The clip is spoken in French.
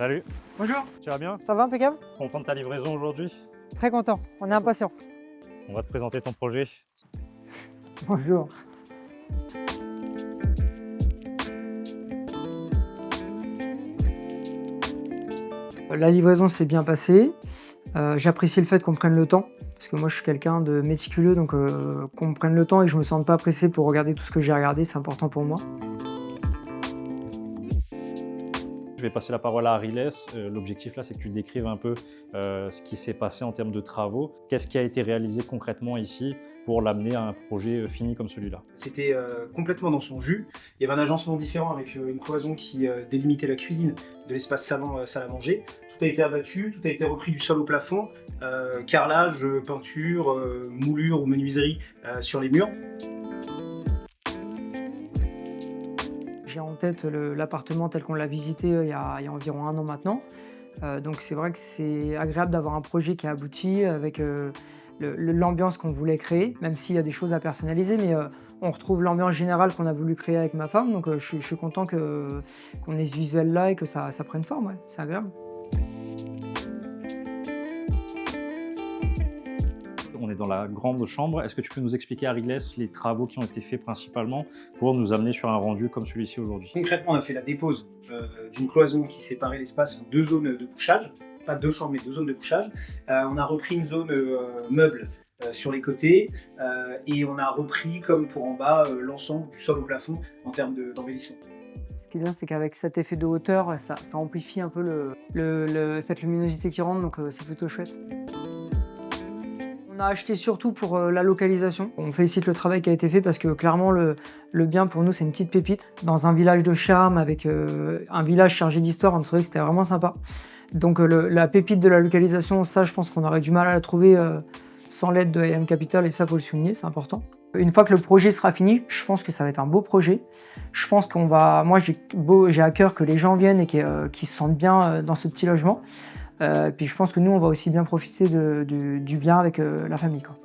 Salut, Bonjour, tu vas bien? ça va impeccable? Content de ta livraison aujourd'hui? Très content, on est impatient. On va te présenter ton projet. Bonjour. La livraison s'est bien passée. J'apprécie le fait qu'on prenne le temps, parce que moi je suis quelqu'un de méticuleux, donc qu'on me prenne le temps et que je me sente pas pressé pour regarder tout ce que j'ai regardé, c'est important pour moi. Je vais passer la parole à Ariles. L'objectif là, c'est que tu décrives un peu ce qui s'est passé en termes de travaux. Qu'est-ce qui a été réalisé concrètement ici pour l'amener à un projet fini comme celui-là? C'était complètement dans son jus. Il y avait un agencement différent avec une cloison qui délimitait la cuisine de l'espace salon, salle à manger. Tout a été abattu, tout a été repris du sol au plafond, carrelage, peinture, moulure ou menuiserie sur les murs. J'ai en tête l'appartement tel qu'on l'a visité il y a environ 1 an maintenant. Donc c'est vrai que c'est agréable d'avoir un projet qui est abouti avec l'ambiance qu'on voulait créer, même s'il y a des choses à personnaliser, mais on retrouve l'ambiance générale qu'on a voulu créer avec ma femme, donc je suis content qu'on ait ce visuel-là et que ça prenne forme, ouais, c'est agréable. On est dans la grande chambre. Est-ce que tu peux nous expliquer, Ariles, les travaux qui ont été faits principalement pour nous amener sur un rendu comme celui-ci aujourd'hui? Concrètement, on a fait la dépose d'une cloison qui séparait l'espace en 2 zones de couchage, pas 2 chambres, mais 2 zones de couchage. On a repris une zone meuble sur les côtés et on a repris, comme pour en bas, l'ensemble du sol au plafond en termes d'embellissement. Ce qui est bien, c'est qu'avec cet effet de hauteur, ça amplifie un peu cette luminosité qui rentre, donc c'est plutôt chouette. On a acheté surtout pour la localisation. On félicite le travail qui a été fait parce que clairement le bien pour nous c'est une petite pépite. Dans un village de charme avec un village chargé d'histoire, on trouvait que c'était vraiment sympa. Donc la pépite de la localisation, ça je pense qu'on aurait du mal à la trouver sans l'aide de IM Capital et ça faut le souligner, c'est important. Une fois que le projet sera fini, je pense que ça va être un beau projet. Je pense moi j'ai à cœur que les gens viennent et qu'ils se sentent bien dans ce petit logement. Puis je pense que nous, on va aussi bien profiter du bien avec la famille, quoi.